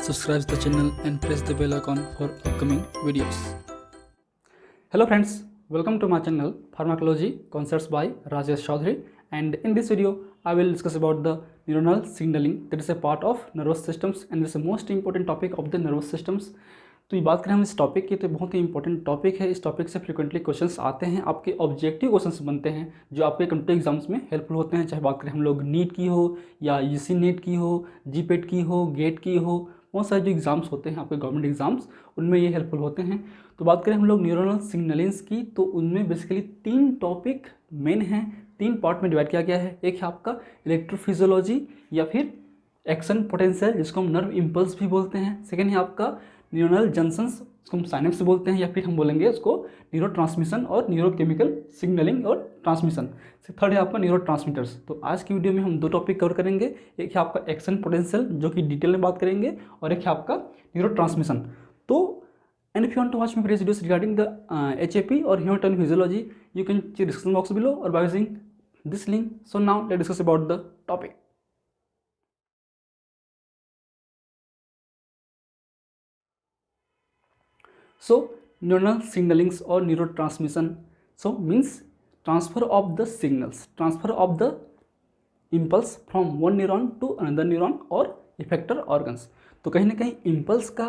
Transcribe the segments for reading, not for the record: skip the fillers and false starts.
subscribe the channel and press the bell icon for upcoming videos. Hello friends, welcome to my channel Pharmacology Concepts by Rajesh Chaudhary, and in this video I will discuss about the neuronal signaling that is a part of nervous systems and is the most important topic of the nervous systems. तो ये बात करें हम इस topic की तो बहुत ही important topic है। इस टॉपिक से फ्रिक्वेंटली क्वेश्चंस आते हैं, आपके ऑब्जेक्टिव क्वेश्चंस बनते हैं जो आपके कम्पिटिटिव एग्जाम्स में हेल्पफुल होते हैं। चाहे बात करें हम लोग नीट की हो या यूजी नेट की हो, जीपेट की हो, गेट की हो, बहुत सारे जो एग्ज़ाम्स होते हैं आपके गवर्नमेंट एग्जाम्स, उनमें ये हेल्पफुल होते हैं। तो बात करें हम लोग न्यूरोनल सिग्नलिंग्स की, तो उनमें बेसिकली 3 टॉपिक मेन हैं, 3 पार्ट में डिवाइड किया गया है। एक है आपका इलेक्ट्रोफिजियोलॉजी या फिर एक्शन पोटेंशियल जिसको हम नर्व इम्पल्स भी बोलते हैं। सेकेंड है आपका न्यूरल जंक्शंस जिसको हम साइनेप्स बोलते हैं, या फिर हम बोलेंगे उसको न्यूरो ट्रांसमिशन और न्यूरोकेमिकल सिग्नलिंग और ट्रांसमिशन। थर्ड है आपका न्यूरो ट्रांसमीटर्स। तो आज की वीडियो में हम 2 टॉपिक कवर करेंगे, एक है आपका एक्शन पोटेंशियल जो कि डिटेल में बात करेंगे, और एक है आपका न्यूरो ट्रांसमिशन। तो and if you want to watch my previous videos regarding the HAP और human physiology you can check description box below और by using this link. So now let's discuss about the topic. So neuronal signalings or neurotransmission means transfer of the signals, transfer of the impulse from one neuron to another neuron or effector organs। तो कहीं ना कहीं impulse का,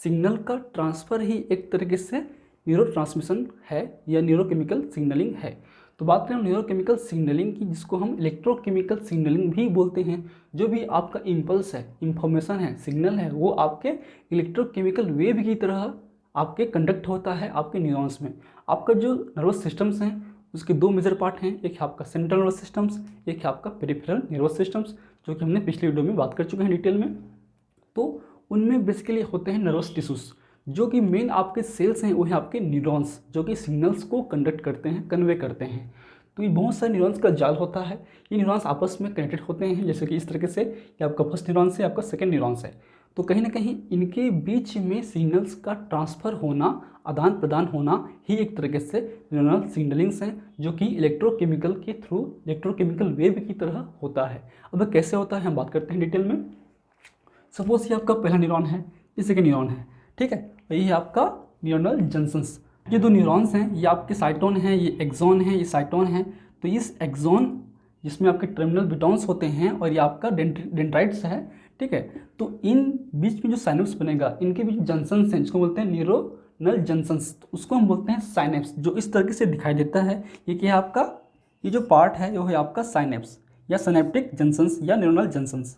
signal का transfer ही एक तरीके से neurotransmission है या न्यूरोकेमिकल सिग्नलिंग है। तो बात करें न्यूरोकेमिकल सिग्नलिंग की, जिसको हम इलेक्ट्रोकेमिकल सिग्नलिंग भी बोलते हैं। जो भी आपका इम्पल्स है, इंफॉर्मेशन है, सिग्नल है, वो आपके इलेक्ट्रोकेमिकल वेव की तरह आपके कंडक्ट होता है आपके न्यूरॉन्स में। आपका जो नर्वस सिस्टम्स हैं उसके 2 मेजर पार्ट हैं, एक है आपका सेंट्रल नर्वस सिस्टम्स, एक है आपका पेरिफेरल नर्वस सिस्टम्स, जो कि हमने पिछले वीडियो में बात कर चुके हैं डिटेल में। तो उनमें बेसिकली होते हैं नर्वस टिश्यूज़, जो कि मेन आपके सेल्स हैं वो हैं आपके न्यूरॉन्स, जो कि सिग्नल्स को कंडक्ट करते हैं, कन्वे करते हैं। तो ये बहुत सारे न्यूरॉन्स का जाल होता है। ये न्यूरॉन्स आपस में कनेक्टेड होते हैं, जैसे कि इस तरीके से कि आपका फर्स्ट न्यूरॉन्स है, आपका सेकेंड न्यूरॉन्स है। तो कहीं ना कहीं इनके बीच में सिग्नल्स का ट्रांसफ़र होना, आदान प्रदान होना ही एक तरीके से न्यूरल सिग्नलिंग्स हैं, जो कि इलेक्ट्रोकेमिकल के थ्रू, इलेक्ट्रोकेमिकल वेव की तरह होता है। अब कैसे होता है हम बात करते हैं डिटेल में। सपोज ये आपका पहला न्यूरॉन है, ये सेकेंड न्यूरॉन है, ठीक है। ये है आपका न्यूरल जंक्शंस। ये 2 न्यूरॉन्स हैं, ये आपके साइटोन हैं, ये एक्सॉन है, ये साइटोन है। तो इस एक्सॉन जिसमें आपके टर्मिनल बिटॉन्स होते हैं और ये आपका डेंड्राइट्स है, ठीक है। तो इन बीच में जो साइनेप्स बनेगा, इनके बीच जंक्शंस हैं जिसको बोलते हैं न्यूरोनल जंक्शंस, तो उसको हम बोलते हैं साइनेप्स, जो इस तरीके से दिखाई देता है। ये क्या है आपका, ये जो पार्ट है वो है आपका साइनेप्स या सिनेप्टिक जंक्शंस या न्यूरोनल जंक्शंस,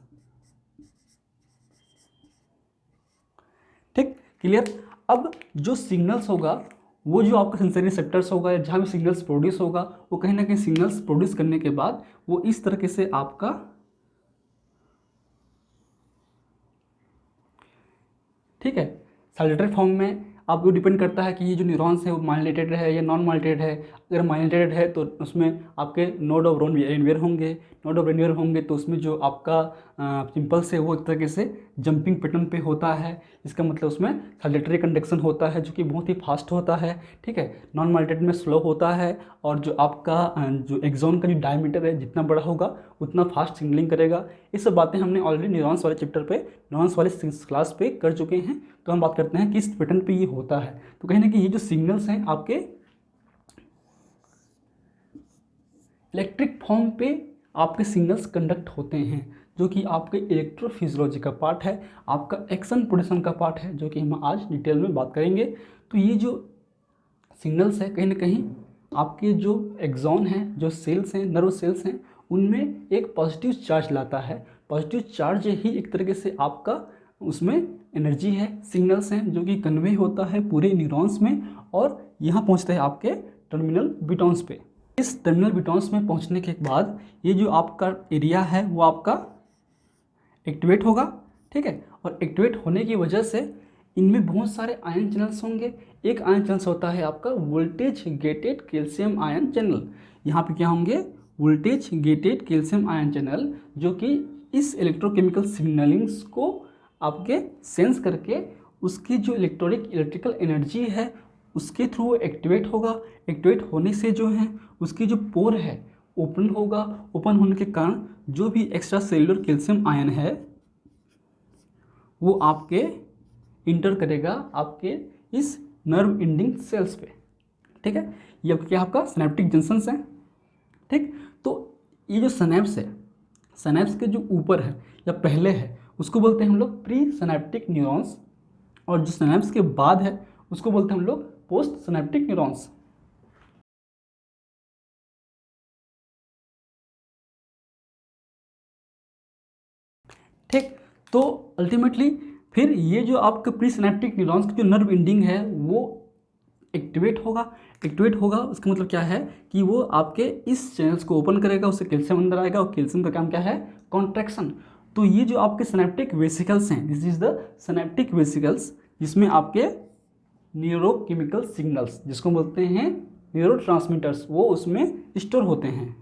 ठीक, क्लियर। अब जो सिग्नल्स होगा, वो जो आपका सेंसरी रिसेप्टर्स होगा या जहाँ भी सिग्नल्स प्रोड्यूस होगा, वो कहीं ना कहीं सिग्नल्स प्रोड्यूस करने के बाद वो इस तरीके से आपका, ठीक है, सैल्यूटरी फॉर्म में आपको डिपेंड करता है कि ये जो न्यूरॉन्स है वो माइलिनेटेड है या नॉन माइलिनेटेड है। अगर माइलिनेटेड है तो उसमें आपके नोड ऑफ रेनवियर होंगे, नोड ऑफ रेनवियर होंगे तो उसमें जो आपका इम्पल्स है वो एक तरीके से जंपिंग पैटर्न पे होता है। इसका मतलब उसमें सैल्यूटरी कंडक्शन होता है जो कि बहुत ही फास्ट होता है, ठीक है। नॉन माइलिनेटेड में स्लो होता है, और जो आपका जो एक्सॉन का जो डायमीटर है जितना बड़ा होगा उतना फास्ट सिग्नलिंग करेगा। ये सब बातें हमने ऑलरेडी न्यूरॉन्स वाले चैप्टर पे, न्यूरॉन्स वाले क्लास पे कर चुके हैं। तो हम बात करते हैं कि इस पैटर्न पे ये होता है। तो कहीं ना कहीं ये जो सिग्नल्स हैं आपके इलेक्ट्रिक फॉर्म पे आपके सिग्नल्स कंडक्ट होते हैं, जो कि आपके इलेक्ट्रोफिजियोलॉजी का पार्ट है, आपका एक्शन पोटेंशियल का पार्ट है, जो कि हम आज डिटेल में बात करेंगे। तो ये जो सिग्नल्स है कहीं ना कहीं आपके जो एक्सॉन हैं, जो सेल्स हैं, नर्व सेल्स हैं, उनमें एक पॉजिटिव चार्ज लाता है। पॉजिटिव चार्ज ही एक तरीके से आपका उसमें एनर्जी है, सिग्नल्स हैं, जो कि कन्वे होता है पूरे न्यूरॉन्स में और यहाँ पहुँचते हैं आपके टर्मिनल बिटॉन्स पे। इस टर्मिनल बिटॉन्स में पहुँचने के बाद ये जो आपका एरिया है वो आपका एक्टिवेट होगा, ठीक है। और एक्टिवेट होने की वजह से इनमें बहुत सारे आयन चैनल्स होंगे। एक आयन चैनल्स होता है आपका voltage gated calcium ion channel. यहाँ पे क्या होंगे, voltage gated calcium ion channel, जो कि इस इलेक्ट्रोकेमिकल सिग्नलिंग्स को आपके सेंस करके उसकी जो इलेक्ट्रिकल एनर्जी है उसके थ्रू वो एक्टिवेट होगा। एक्टिवेट होने से जो है उसकी जो पोर है ओपन होगा। ओपन होने के कारण जो भी एक्स्ट्रा सेलुलर कैल्शियम आयन है वो आपके इंटर करेगा आपके इस नर्व एंडिंग सेल्स पे। ठीक है, ये क्या आपका सिनेप्टिक जंक्शंस है। ठीक, तो ये जो सिनेप्स है, सिनेप्स के जो ऊपर है या पहले है उसको बोलते हैं हम लोग प्री सिनेप्टिक न्यूरॉन्स, और जो सिनेप्स के बाद है उसको बोलते हैं हम लोग पोस्ट सिनेप्टिक न्यूरॉन्स। ठीक, तो अल्टीमेटली फिर ये जो आपके प्री सिनेप्टिक न्यूरॉन्स की जो नर्व एंडिंग है वो एक्टिवेट होगा। एक्टिवेट होगा उसका मतलब क्या है कि वो आपके इस चैनल्स को ओपन करेगा, उससे कैल्शियम अंदर आएगा, और कैल्शियम का काम क्या है, कॉन्ट्रैक्शन। तो ये जो आपके सिनेप्टिक वेसिकल्स हैं, this is the synaptic vesicles, जिसमें आपके न्यूरोकेमिकल सिग्नल्स जिसको बोलते हैं न्यूरोट्रांसमीटर्स वो उसमें स्टोर होते हैं।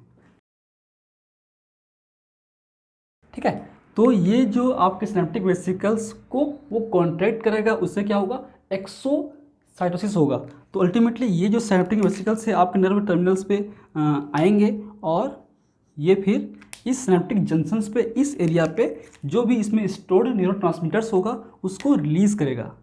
ठीक है, तो ये जो आपके सिनेप्टिक वेसिकल्स को वो कॉन्ट्रैक्ट करेगा, उससे क्या होगा, एक्सोसाइटोसिस होगा। तो अल्टीमेटली ये जो सिनेप्टिक वेसिकल्स है आपके नर्व टर्मिनल्स पे आएंगे, और ये फिर इस सिनेप्टिक जंक्शंस पे, इस एरिया पे जो भी इसमें स्टोर्ड न्यूरोट्रांसमीटर्स होगा उसको रिलीज करेगा।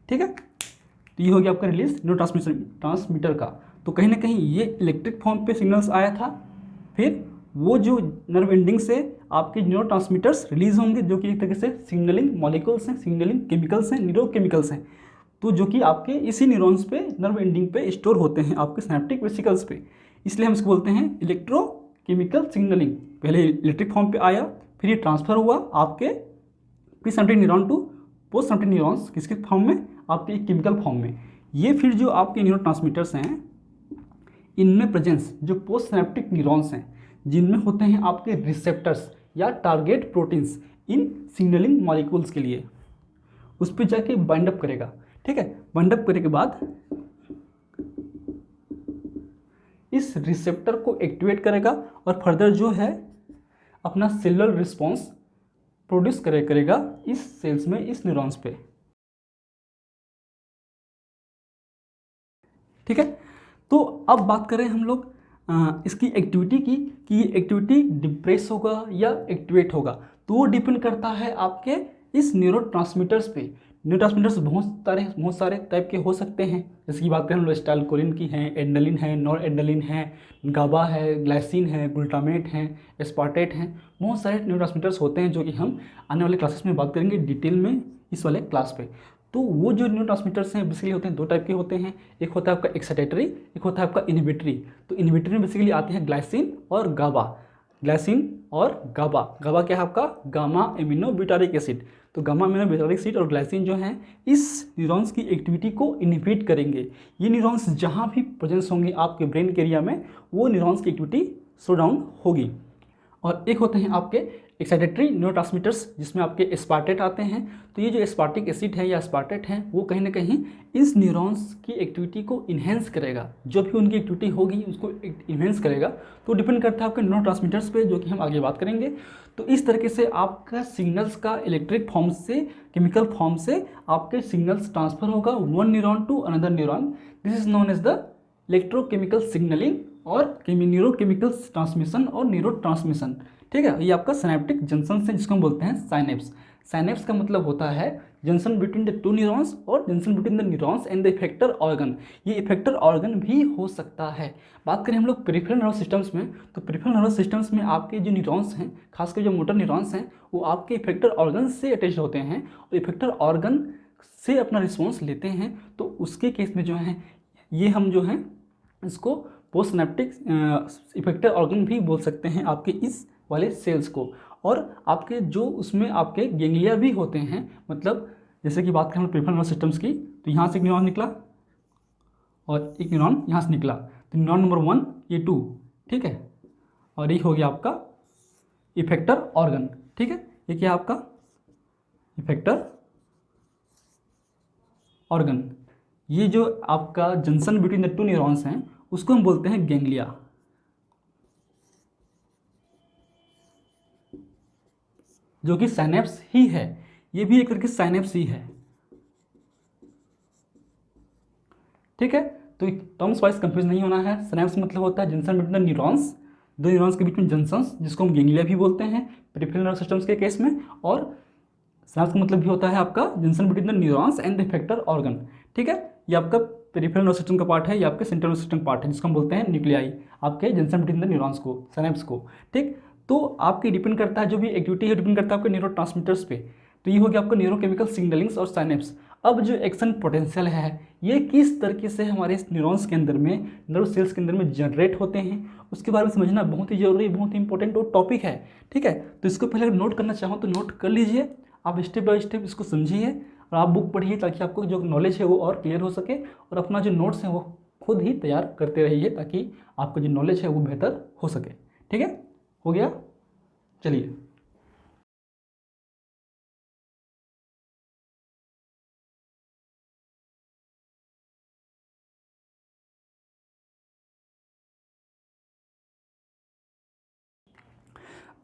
ठीक है, तो ये हो गया आपका रिलीज ट्रांसमीटर का। तो कहीं ना कहीं ये इलेक्ट्रिक फॉर्म पे सिग्नल्स आया था, फिर वो जो नर्व एंडिंग से आपके न्यूरोट्रांसमीटर्स रिलीज होंगे जो कि एक तरीके से सिग्नलिंग मॉलिक्यूल्स हैं, सिग्नलिंग केमिकल्स हैं, न्यूरोकेमिकल्स हैं, तो जो कि आपके इसी न्यूरॉन्स पे नर्व एंडिंग पे स्टोर होते हैं आपके सिनेप्टिक वेसिकल्स पे। इसलिए हम इसको बोलते हैं इलेक्ट्रोकेमिकल सिग्नलिंग। पहले इलेक्ट्रिक फॉर्म पे आया, फिर ये ट्रांसफर हुआ आपके pre synaptic neuron to post synaptic neurons, किसके फॉर्म में, आपके केमिकल फॉर्म में। ये फिर जो आपके न्यूरोट्रांसमीटर्स हैं इनमें प्रेजेंस जो पोस्ट सिनेप्टिक न्यूरॉन्स हैं जिनमें होते हैं आपके रिसेप्टर्स या टारगेट प्रोटीन्स इन सिग्नलिंग मॉलिक्यूल्स के लिए, उस पर जाके बाइंड अप करेगा। ठीक है, बाइंड अप करने के बाद इस रिसेप्टर को एक्टिवेट करेगा और फर्दर जो है अपना सेलुलर रिस्पॉन्स प्रोड्यूस करेगा इस सेल्स में, इस न्यूरॉन्स पे। ठीक है, तो अब बात करें हम लोग इसकी एक्टिविटी की, कि ये एक्टिविटी डिप्रेस होगा या एक्टिवेट होगा। तो वो डिपेंड करता है आपके इस न्यूरोट्रांसमीटर्स पे। न्यूरोट्रांसमीटर्स बहुत सारे टाइप के हो सकते हैं, जैसे कि बात करें हम लोग एसिटाइलकोलिन की हैं, एड्रेनलिन है, नॉर एड्रेनलिन है, गाबा है, ग्लाइसिन है, ग्लूटामेट है, एस्पार्टेट हैं। बहुत सारे न्यूरोट्रांसमीटर्स होते हैं जो कि हम आने वाले क्लासेस में बात करेंगे डिटेल में इस वाले क्लास पे। तो वो जो न्यूरोट्रांसमीटर्स हैं बेसिकली होते हैं दो टाइप के होते हैं, एक होता है आपका एक्साइटेटरी, एक होता है आपका इनहिबिटरी। तो इनहिबिटरी में बेसिकली आते हैं ग्लाइसिन और गाबा। ग्लाइसिन और गाबा, गाबा क्या है आपका, गामा एमिनो ब्यूटारिक एसिड। तो गामा एमिनो ब्यूटारिक एसिड और ग्लाइसिन जो हैं इस न्यूरॉन्स की एक्टिविटी को इनहिबिट करेंगे। ये न्यूरॉन्स जहाँ भी प्रेजेंस होंगे आपके ब्रेन के एरिया में, वो न्यूरॉन्स की एक्टिविटी स्लो डाउन होगी। और एक होते हैं आपके एक्साइटेटरी न्यूरोट्रांसमीटर्स जिसमें आपके एस्पार्टेट आते हैं। तो ये जो एस्पार्टिक एसिड है या एस्पार्टेट है वो कहीं ना कहीं इस न्यूरॉन्स की एक्टिविटी को इन्हेंस करेगा, जो भी उनकी एक्टिविटी होगी उसको इन्हेंस करेगा। तो डिपेंड करता है आपके न्यूरोट्रांसमीटर्स पे, जो कि हम आगे बात करेंगे। तो इस तरीके से आपका सिग्नल्स का इलेक्ट्रिक फॉर्म से, केमिकल फॉर्म से आपके सिग्नल्स ट्रांसफर होगा one neuron to another neuron. This is known as the electrochemical signaling और न्यूरोकेमिकल ट्रांसमिशन और न्यूरो ट्रांसमिशन। ठीक है, ये आपका सिनेप्टिक जंक्शन है जिसको हम बोलते हैं साइनेप्स। साइनेप्स का मतलब होता है junction between the two neurons और junction between the neurons and the effector organ. ये इफेक्टर ऑर्गन भी हो सकता है। बात करें हम लोग पेरिफेरल नर्वस सिस्टम्स में, तो पेरिफेरल नर्वस सिस्टम्स में आपके जो न्यूरॉन्स हैं, खासकर जो मोटर न्यूरॉन्स हैं, वो आपके इफेक्टर ऑर्गन से अटैच होते हैं और इफेक्टर ऑर्गन से अपना रिस्पॉन्स लेते हैं। तो उसके केस में जो है ये हम जो हैं इसको पोस्ट सिनेप्टिक इफेक्टर ऑर्गन भी बोल सकते हैं आपके इस वाले सेल्स को। और आपके जो उसमें आपके गेंगलिया भी होते हैं, मतलब जैसे कि बात करें हम पेरिफेरल नर्वस सिस्टम्स की, तो यहाँ से एक न्यूरॉन निकला और एक न्यूरॉन यहाँ से निकला, तो न्यूरॉन नंबर 1 ये 2, ठीक है, और ये हो गया आपका इफेक्टर ऑर्गन। ठीक है, ये क्या आपका इफेक्टर ऑर्गन। ये जो आपका junction between the two neurons हैं उसको हम बोलते हैं गेंगलिया, जो कि साइनेप्स ही है। ये भी एक करके साइनेप्स ही है। ठीक है, तो टर्म्स वाइज कंफ्यूज नहीं होना है। साइनेप्स मतलब होता है जंक्शन बिटवीन द न्यूरॉन्स, दो न्यूरॉन्स के बीच में जंक्शंस, जिसको हम गैंग्लिया भी बोलते हैं पेरिफेरल नर्व सिस्टम्स के केस में, और सिनाप्स का मतलब भी होता है आपका junction between the neurons and the effector organ. ठीक है, ये आपका पेरिफेरल नर्व सिस्टम का पार्ट है, ये आपके सेंट्रल नर्व सिस्टम पार्ट है, जिसको हम बोलते हैं न्यूक्लियाई, आपके जंक्शन बिटवीन द न्यूरॉन्स को, सिनेप्स को। ठीक, तो आपके डिपेंड करता है, जो भी एक्टिविटी है डिपेंड करता है आपके न्यूरोट्रांसमीटर्स पे। तो ये हो गया आपका न्यूरोकेमिकल सिग्नलिंग्स और साइनेप्स। अब जो एक्शन पोटेंशियल है ये किस तरीके से हमारे न्यूरॉन्स के अंदर में, नर्व सेल्स के अंदर में जनरेट होते हैं, उसके बारे में समझना बहुत ही जरूरी, बहुत ही इंपॉर्टेंट वो टॉपिक है। ठीक है, तो इसको पहले नोट करना चाहो तो नोट कर लीजिए, आप स्टेप बाय स्टेप इसको समझिए और आप बुक पढ़िए, ताकि आपको जो नॉलेज है वो और क्लियर हो सके, और अपना जो नोट्स है वो खुद ही तैयार करते रहिए, ताकि आपका जो नॉलेज है वो बेहतर हो सके। ठीक है, हो गया, चलिए।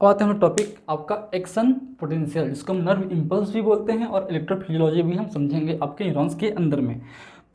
अब आते हैं हम टॉपिक आपका एक्शन पोटेंशियल, जिसको हम नर्व इम्पल्स भी बोलते हैं और इलेक्ट्रोफिजियोलॉजी भी हम समझेंगे आपके न्यूरॉन्स के अंदर में।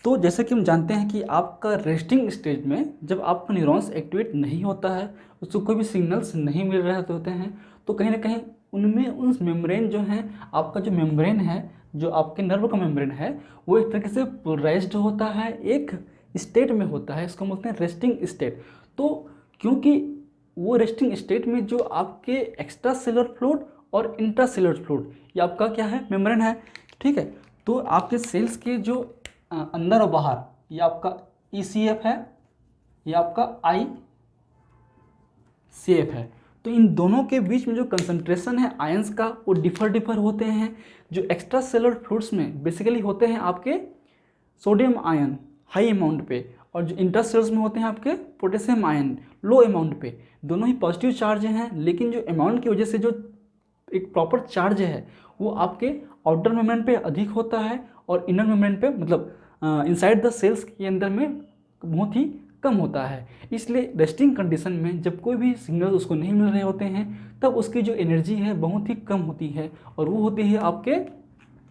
तो जैसे कि हम जानते हैं कि आपका रेस्टिंग स्टेज में जब आपका न्यूरॉन्स एक्टिवेट नहीं होता है, उसको कोई भी सिग्नल्स नहीं मिल रहे होते हैं, तो कहीं ना कहीं उनमें उन मेम्ब्रेन जो है, आपका जो मेम्ब्रेन है, जो आपके नर्व का मेम्ब्रेन है, वो एक तरीके से पोलराइज्ड होता है, एक स्टेट में होता है, इसको बोलते हैं रेस्टिंग स्टेट। तो क्योंकि वो रेस्टिंग स्टेट में जो आपके एक्स्ट्रा सेलुलर फ्लूइड और इंट्रा सेलुलर फ्लूइड, ये आपका क्या है, मेम्ब्रेन है। ठीक है, तो आपके सेल्स के जो अंदर और बाहर, ये आपका ECF है, ये आपका ICF है। तो इन दोनों के बीच में जो कंसंट्रेशन है आयंस का, वो डिफर होते हैं। जो एक्स्ट्रा सेलुलर फ्लूइड्स में बेसिकली होते हैं आपके सोडियम आयन हाई अमाउंट पे, और जो इंटरसेल्स में होते हैं आपके पोटेशियम आयन लो अमाउंट पे। दोनों ही पॉजिटिव चार्ज हैं, लेकिन जो अमाउंट की वजह से जो एक प्रॉपर चार्ज है वो आपके आउटर मेम्ब्रेन पे अधिक होता है, और इनर मेम्ब्रेन पे, मतलब इनसाइड द सेल्स के अंदर में बहुत ही कम होता है। इसलिए रेस्टिंग कंडीशन में जब कोई भी सिग्नल उसको नहीं मिल रहे होते हैं, तब उसकी जो एनर्जी है बहुत ही कम होती है, और वो होती है आपके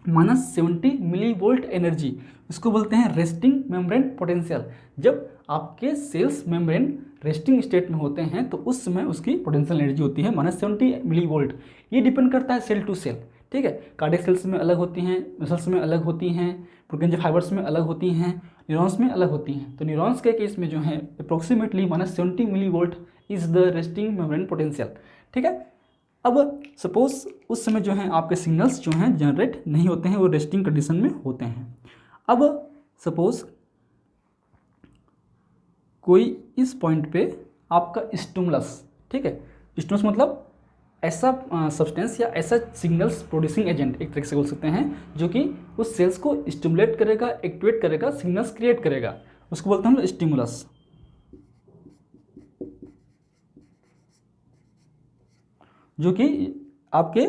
-70 मिली वोल्ट एनर्जी। इसको बोलते हैं रेस्टिंग मेम्ब्रेन पोटेंशियल। जब आपके सेल्स मेम्ब्रेन रेस्टिंग स्टेट में होते हैं तो उस समय उसकी पोटेंशियल एनर्जी होती है -70 मिली वोल्ट। ये डिपेंड करता है सेल टू सेल। ठीक है, कार्डियक सेल्स में अलग होती हैं, मसल्स में अलग होती हैं, प्रोकेंजियल फाइबर्स में अलग होती हैं, न्यूरॉन्स में अलग होती हैं। तो न्यूरॉन्स के केस में जो है approximately -70 millivolt is the resting membrane potential. ठीक है, अब सपोज उस समय जो है आपके सिग्नल्स जो हैं जनरेट नहीं होते हैं, वो रेस्टिंग कंडीशन में होते हैं। अब सपोज कोई इस पॉइंट पे आपका स्टिमुलस, ठीक है, स्टिमुलस मतलब ऐसा सब्सटेंस या ऐसा सिग्नल्स प्रोड्यूसिंग एजेंट, एक तरीके से बोल सकते हैं, जो कि उस सेल्स को स्टिमुलेट करेगा, एक्टिवेट करेगा, सिग्नल्स क्रिएट करेगा, उसको बोलते हैं हम स्टिमुलस, जो कि आपके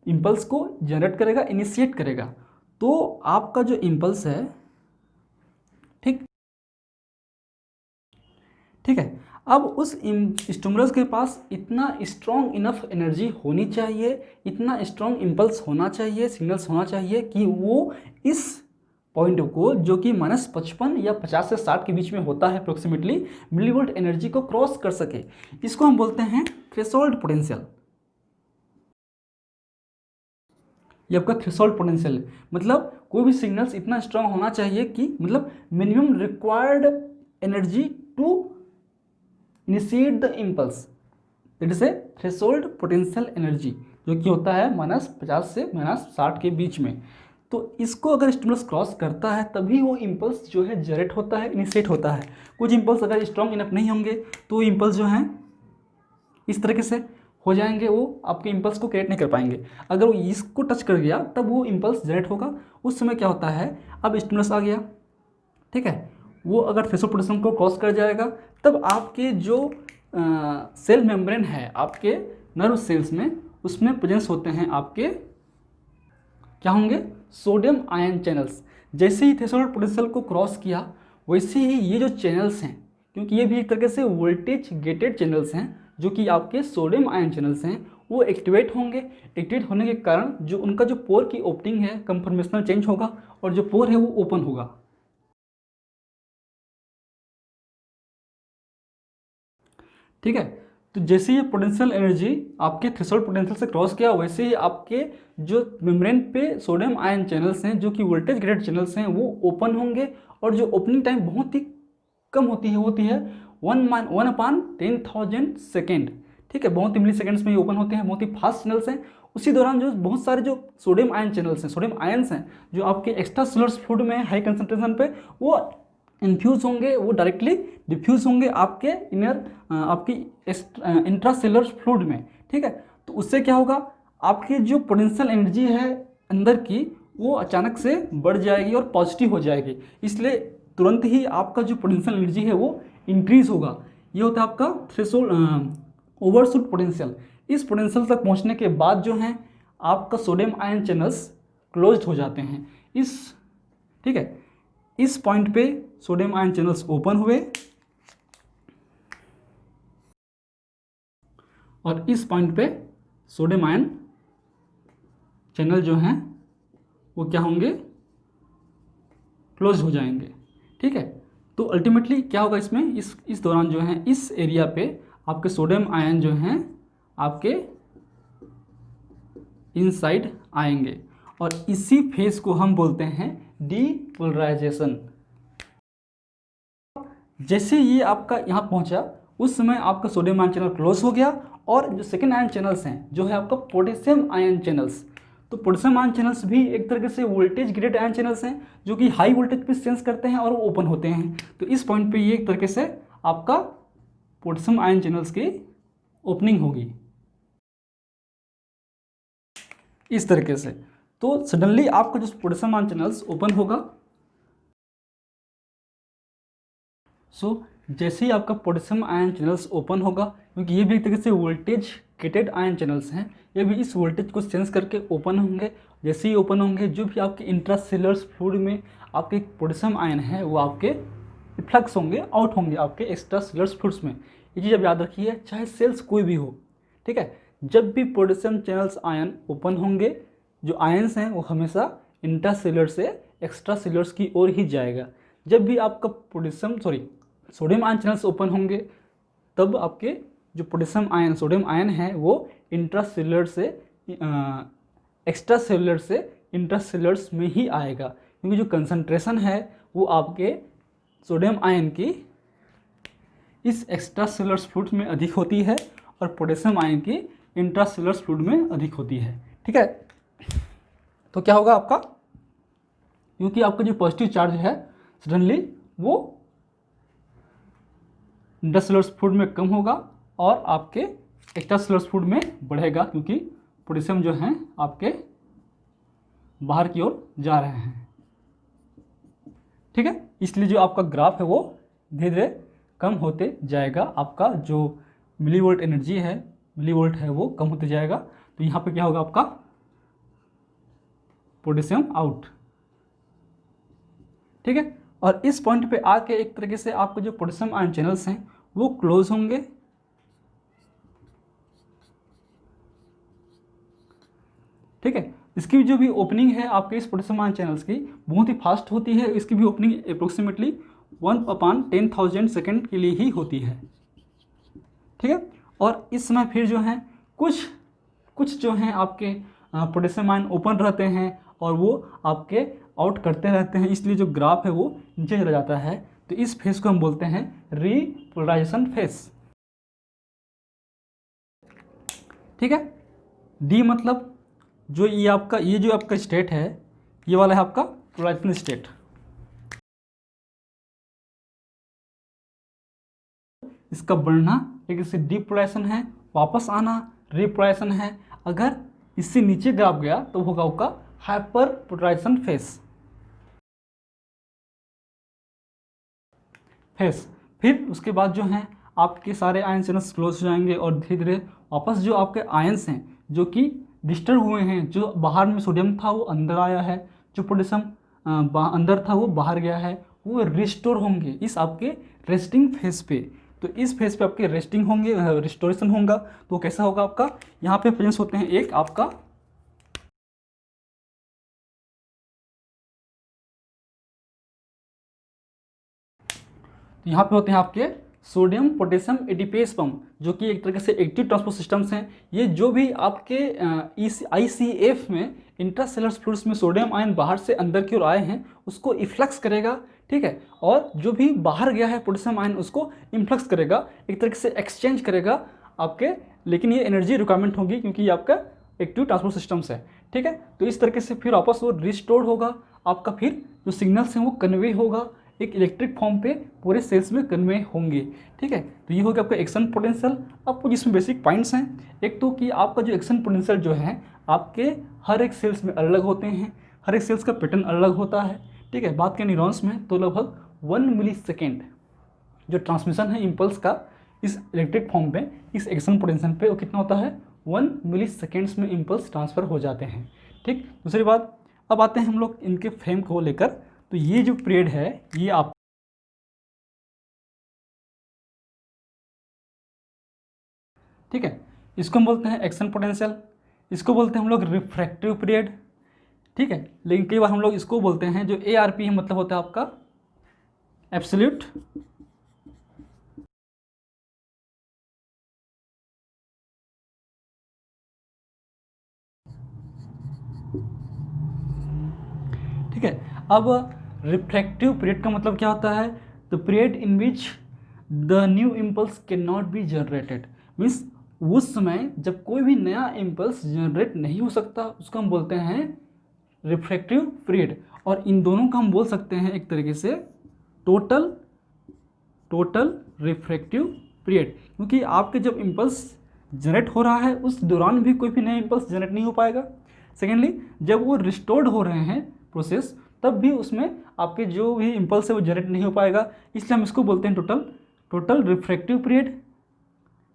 इम्पल्स को जनरेट करेगा, इनिशिएट करेगा। तो आपका जो इम्पल्स है, ठीक ठीक है, अब उस स्टिमुलस के पास इतना स्ट्रॉन्ग इनफ एनर्जी होनी चाहिए, इतना स्ट्रॉन्ग इम्पल्स होना चाहिए, सिग्नल्स होना चाहिए कि वो इस पॉइंट को, जो कि -55 या 50 से 60 के बीच में होता है अप्रोक्सीमेटली, मिलीवोल्ट एनर्जी को क्रॉस कर सके। इसको हम बोलते हैं थ्रेशोल्ड पोटेंशियल। ये आपका थ्रेशोल्ड पोटेंशियल है, मतलब कोई भी सिग्नल्स इतना स्ट्रांग होना चाहिए कि, मतलब minimum required energy to initiate the impulse, that is a threshold potential energy, जो कि होता है -50 से -60 के बीच में। तो इसको अगर स्टिमुलस क्रॉस करता है तभी वो इम्पल्स जो है जनरेट होता है, इनिशिएट होता है। कुछ इम्पल्स अगर स्ट्रॉन्ग इनफ नहीं होंगे तो इम्पल्स जो हैं इस तरीके से हो जाएंगे, वो आपके इम्पल्स को क्रिएट नहीं कर पाएंगे। अगर वो इसको टच कर गया तब वो इम्पल्स जनरेट होगा। उस समय क्या होता है, अब स्टिमुलस आ गया, ठीक है, वो अगर थ्रेशोल्ड पोटेंशियल को क्रॉस कर जाएगा, तब आपके जो सेल मेम्ब्रेन है आपके नर्व सेल्स में, उसमें प्रेजेंस होते हैं आपके, क्या होंगे, सोडियम आयन चैनल्स। जैसे ही थ्रेशोल्ड पोटेंशियल को क्रॉस किया, वैसे ही ये जो चैनल्स हैं, क्योंकि ये भी एक तरीके से वोल्टेज गेटेड चैनल्स हैं, जो कि आपके सोडियम आयन चैनल्स हैं, वो एक्टिवेट होंगे। एक्टिवेट होने के कारण जो उनका जो पोर की ओपनिंग है कंफर्मेशनल चेंज होगा, और जो पोर है वो ओपन होगा। ठीक है, तो जैसे ये पोटेंशियल एनर्जी आपके थ्रेशोल्ड पोटेंशियल से क्रॉस किया, वैसे ही आपके जो मेम्ब्रेन पे सोडियम आयन चैनल्स हैं जो कि वोल्टेज ग्रेडेड चैनल्स हैं वो ओपन होंगे, और जो ओपनिंग टाइम बहुत ही कम होती है 1/10,000 सेकेंड। ठीक है, बहुत ही मिली सेकेंड्स में ये ओपन होते हैं, बहुत ही फास्ट चैनल्स हैं। उसी दौरान जो बहुत सारे जो सोडियम आयन चैनल्स हैं, सोडियम आयन्स हैं, जो आपके एक्स्ट्रा सेलुलर फ्लूइड में हाई कंसंट्रेशन पे वो इन्फ्यूज होंगे, वो डायरेक्टली डिफ्यूज होंगे आपके आपकी इंट्रासेलुलर फ्लूइड में। ठीक है, तो उससे क्या होगा, आपकी जो पोटेंशियल एनर्जी है अंदर की वो अचानक से बढ़ जाएगी और पॉजिटिव हो जाएगी, इसलिए तुरंत ही आपका जो पोटेंशियल एनर्जी है वो इंक्रीज होगा। ये होता है आपका थ्रेशोल्ड ओवरशूट पोटेंशियल। इस पोटेंशियल तक पहुंचने के बाद जो है आपका सोडियम आयन चैनल्स क्लोज्ड हो जाते हैं। ठीक है, इस पॉइंट पे सोडियम आयन चैनल्स ओपन हुए और इस पॉइंट पे सोडियम आयन चैनल जो हैं वो क्या होंगे, क्लोज हो जाएंगे। ठीक है, तो अल्टीमेटली क्या होगा इसमें, इस दौरान जो है इस एरिया पे आपके सोडियम आयन जो हैं आपके इनसाइड आएंगे, और इसी फेज को हम बोलते हैं डीपोलराइजेशन। जैसे ये आपका यहाँ पहुँचा उस समय आपका सोडियम आयन चैनल क्लोज हो गया, और जो सेकेंड आयन चैनल्स हैं जो है आपका पोटेशियम आयन चैनल्स, तो पोटेशियम आयन चैनल्स भी एक तरीके से वोल्टेज ग्रेडेड आयन चैनल्स हैं जो कि हाई वोल्टेज पे सेंस करते हैं और वो ओपन होते हैं। तो इस पॉइंट पे ये एक तरीके से आपका पोटेशियम आयन चैनल्स की ओपनिंग होगी इस तरीके से। तो सडनली आपका जो पोटेशियम आयन चैनल्स ओपन होगा। जैसे ही आपका पोटेशियम आयन चैनल्स ओपन होगा, क्योंकि ये भी एक तरीके से वोल्टेज गेटेड आयन चैनल्स हैं, ये भी इस वोल्टेज को सेंस करके ओपन होंगे। जैसे ही ओपन होंगे जो भी आपके इंट्रासेलुलर फ्लूइड में आपके पोटेशियम आयन है वो आपके रिफ्लक्स होंगे, आउट होंगे आपके एक्स्ट्रा सेलुलर फ्लूइड्स में। ये चीज़ अब याद रखिए, चाहे सेल्स कोई भी हो। ठीक है, जब भी पोटेशियम चैनल्स आयन ओपन होंगे, जो आयन्स हैं वो हमेशा इंट्रासेलुलर से एक्स्ट्रा सेलुलर्स की ओर ही जाएगा। जब भी आपका सोडियम आयन चैनल्स ओपन होंगे तब आपके जो पोटेशियम आयन सोडियम आयन है वो इंट्रासेलुलर से एक्स्ट्रा सेलुलर से इंट्रासेलुलर्स में ही आएगा, क्योंकि जो कंसंट्रेशन है वो आपके सोडियम आयन की इस एक्स्ट्रा सेलुलर फ्लूइड में अधिक होती है और पोटेशियम आयन की इंट्रासेलुलर फ्लूइड में अधिक होती है। ठीक है, तो क्या होगा आपका, क्योंकि आपका जो पॉजिटिव चार्ज है सडनली वो इंट्रासेलुलर फ्लूइड में कम होगा और आपके एक्स्ट्रासेलुलर फ्लूइड में बढ़ेगा, क्योंकि पोटेशियम जो है आपके बाहर की ओर जा रहे हैं। ठीक है, इसलिए जो आपका ग्राफ है वो धीरे धीरे कम होते जाएगा, आपका जो मिलीवोल्ट एनर्जी है, मिलीवोल्ट है वो कम होते जाएगा। तो यहाँ पे क्या होगा आपका पोटेशियम आउट। ठीक है, और इस पॉइंट पे आके एक तरीके से आपके जो पोटेशियम आयन चैनल्स हैं वो क्लोज होंगे। ठीक है, इसकी जो भी ओपनिंग है आपके इस पोटेशियम आयन चैनल्स की बहुत ही फास्ट होती है। इसकी भी ओपनिंग अप्रोक्सीमेटली 1/10,000 सेकेंड के लिए ही होती है। ठीक है, और इस समय फिर जो है कुछ जो हैं आपके पोटेशियम आयन ओपन रहते हैं और वो आपके आउट करते रहते हैं, इसलिए जो ग्राफ है वो नीचे चला जाता है। तो इस फेज को हम बोलते हैं रीपोलराइजेशन फेज। ठीक है, डी मतलब जो ये जो आपका स्टेट है, ये वाला है आपका पोलराइजेशन स्टेट। इसका बढ़ना एक से डीपोलराइजेशन है, वापस आना रीपोलराइजेशन है। अगर इससे नीचे ग्राफ गया तो होगा आपका हाइपर पोलराइजेशन फेज। फिर उसके बाद जो है आपके सारे आयन चैनल्स क्लोज हो जाएंगे और धीरे धीरे वापस जो आपके आयन्स हैं जो कि डिस्टर्ब हुए हैं, जो बाहर में सोडियम था वो अंदर आया है, जो पोटेशियम अंदर था वो बाहर गया है, वो रिस्टोर होंगे इस आपके रेस्टिंग फेज पे। तो इस फेज पे आपके रेस्टिंग होंगे, रिस्टोरेशन होगा। तो कैसा होगा आपका, यहाँ पे प्रेजेंस होते हैं एक आपका यहाँ पे होते हैं आपके सोडियम पोटेशियम एटीपेस पंप, जो कि एक तरीके से एक्टिव ट्रांसपोर्ट सिस्टम्स हैं। ये जो भी आपके ICF में इंट्रासेलुलर फ्लूइड्स में सोडियम आयन बाहर से अंदर की ओर आए हैं उसको इफ्लक्स करेगा, ठीक है, और जो भी बाहर गया है पोटेशियम आयन उसको इन्फ्लक्स करेगा, एक तरीके से एक्सचेंज करेगा आपके, लेकिन ये एनर्जी रिक्वायरमेंट होगी क्योंकि ये आपका एक्टिव ट्रांसपोर्ट सिस्टम्स है, ठीक है। तो इस तरीके से फिर वापस वो रिस्टोर होगा आपका, फिर जो सिग्नल्स हैं वो कन्वे होगा एक इलेक्ट्रिक फॉर्म पे पूरे सेल्स में कन्वे होंगे, ठीक है। तो ये हो गया आपका एक्शन पोटेंशियल। आपको जिसमें बेसिक पॉइंट्स हैं, एक तो कि आपका जो एक्शन पोटेंशियल जो है आपके हर एक सेल्स में अलग होते हैं, हर एक सेल्स का पैटर्न अलग होता है, ठीक है। बात करें न्यूरॉन्स में तो लगभग 1 मिलीसेकेंड जो ट्रांसमिशन है इम्पल्स का इस इलेक्ट्रिक फॉर्म पे, इस एक्शन पोटेंशियल पे, वो कितना होता है 1 मिलीसेकेंड्स में इम्पल्स ट्रांसफ़र हो जाते हैं, ठीक। दूसरी बात, अब आते हैं हम लोग इनके फ्रेम को लेकर। तो ये जो पीरियड है ये आप, ठीक है, इसको हम बोलते हैं एक्शन पोटेंशियल, इसको बोलते हैं हम लोग रिफ्रैक्टिव पीरियड, ठीक है। लेकिन कई बार हम लोग इसको बोलते हैं जो ARP है, मतलब होता है आपका एब्सोल्यूट ठीक है। अब रिफ्रैक्टिव पीरियड का मतलब क्या होता है, the period in which the new impulse can not be generated, means उस समय जब कोई भी नया इम्पल्स जनरेट नहीं हो सकता उसको हम बोलते हैं रिफ्रैक्टिव पीरियड। और इन दोनों का हम बोल सकते हैं एक तरीके से टोटल रिफ्रैक्टिव पीरियड, क्योंकि आपके जब इम्पल्स जनरेट हो रहा है उस दौरान भी कोई भी नया इम्पल्स जनरेट नहीं हो पाएगा। सेकेंडली, जब वो रिस्टोर्ड हो रहे हैं प्रोसेस तब भी उसमें आपके जो भी इम्पल्स है वो जनरेट नहीं हो पाएगा, इसलिए हम इसको बोलते हैं टोटल रिफ्रैक्टिव पीरियड।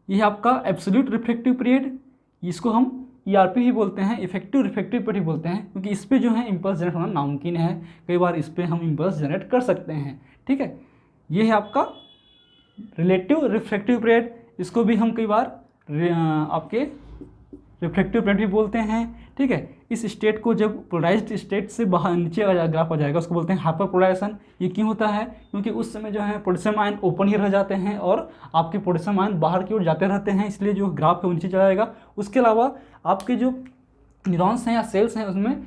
ये है आपका एब्सोल्यूट रिफ्रैक्टिव पीरियड, इसको हम ERP ही बोलते हैं, इफेक्टिव रिफ्रैक्टिव पीरियड ही बोलते हैं, क्योंकि इस पर जो है इम्पल्स जनरेट होना नामुमकिन है, कई बार इस पर हम इम्पल्स जनरेट कर सकते हैं, ठीक है। ये है आपका रिलेटिव रिफ्रैक्टिव पीरियड, इसको भी हम कई बार आपके रिफ्रैक्टिव पीरियड भी बोलते हैं, ठीक है। इस स्टेट को जब पोलराइज्ड स्टेट से बाहर नीचे ग्राफ आ जाएगा उसको बोलते हैं हाइपर पोलराइजेशन। ये क्यों होता है, क्योंकि उस समय जो है पोटेशियम आयन ओपन ही रह जाते हैं और आपके पोटेशियम आयन बाहर की ओर जाते रहते हैं, इसलिए जो ग्राफ है वो नीचे चला जाएगा। उसके अलावा आपके जो न्यूरॉन्स हैं या सेल्स हैं उसमें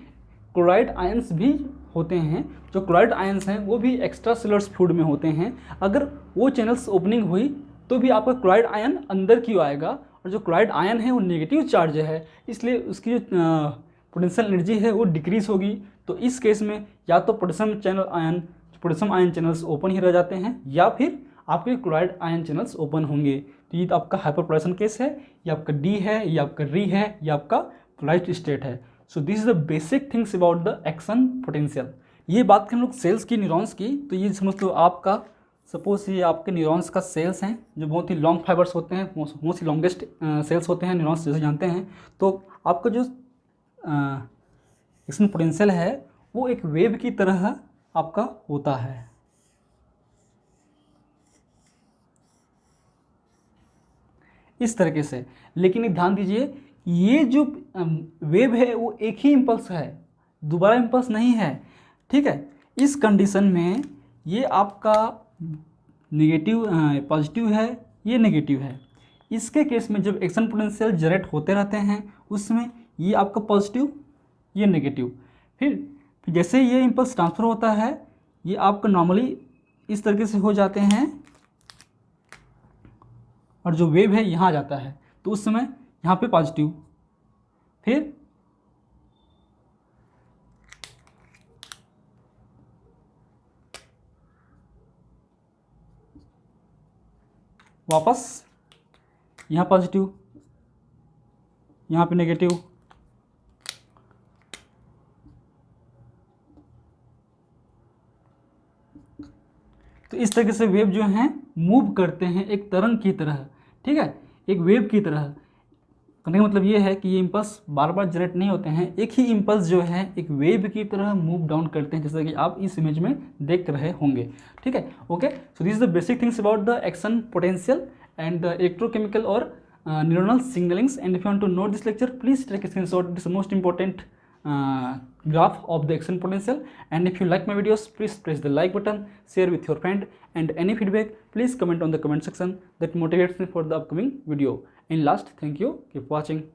क्लोराइड आयंस भी होते हैं, जो क्लोराइड आयंस हैं वो भी एक्स्ट्रा सेलुलर फ्लूइड में होते हैं, अगर वो चैनल्स ओपनिंग हुई तो भी आपका क्लोराइड आयन अंदर की ओर आएगा, और जो क्लोराइड आयन है वो नेगेटिव चार्ज है, इसलिए उसकी जो पोटेंशियल एनर्जी है वो डिक्रीज होगी। तो इस केस में या तो पोटेशियम आयन चैनल्स ओपन ही रह जाते हैं या फिर आपके क्लोराइड आयन चैनल्स ओपन होंगे। तो ये आपका हाइपरपोलराइजेशन केस है, ये आपका D है, ये आपका री है, ये आपका पोलराइज्ड स्टेट है। So this is the basic things about the action potential. ये बात करें हम लोग सेल्स की, न्यूरॉन्स की, तो ये समझ लो आपका सपोज ये आपके न्यूरॉन्स का सेल्स हैं जो बहुत ही लॉन्ग फाइबर्स होते हैं, मोस्ट लॉन्गेस्ट सेल्स होते हैं न्यूरॉन्स जैसे जानते हैं। तो आपका जो एक्शन पोटेंशियल है वो एक वेव की तरह आपका होता है। इस तरीके से, लेकिन ध्यान दीजिए ये जो वेव है वो एक ही इम्पल्स है, दोबारा इम्पल्स नहीं है, ठीक है। इस कंडीशन में ये आपका नेगेटिव पॉजिटिव है, ये नेगेटिव है। इसके केस में जब एक्शन पोटेंशियल जनरेट होते रहते हैं उसमें ये आपका पॉजिटिव, ये नेगेटिव, फिर जैसे ये इम्पल्स ट्रांसफ़र होता है ये आपका नॉर्मली इस तरीके से हो जाते हैं और जो वेव है यहाँ आ जाता है, तो उस समय यहाँ पे पॉजिटिव, फिर वापस यहाँ पॉजिटिव, यहाँ पे नेगेटिव, तो इस तरीके से वेव जो हैं मूव करते हैं एक तरंग की तरह, ठीक है, एक वेव की तरह। कहने का मतलब ये है कि ये इम्पल्स बार बार जनरेट नहीं होते हैं, एक ही इम्पल्स जो है एक वेव की तरह मूव डाउन करते हैं, जैसा कि आप इस इमेज में देख रहे होंगे, ठीक है। Okay, so this is the basic things about the action potential and the electrochemical or neuronal signalings, and if you want to note this lecture please take a screenshot, this is the most important graph of the action potential. And if you like my videos, please press the like button, share with your friend, and any feedback please comment on the comment section. That motivates me for the upcoming video. And last, thank you, keep watching.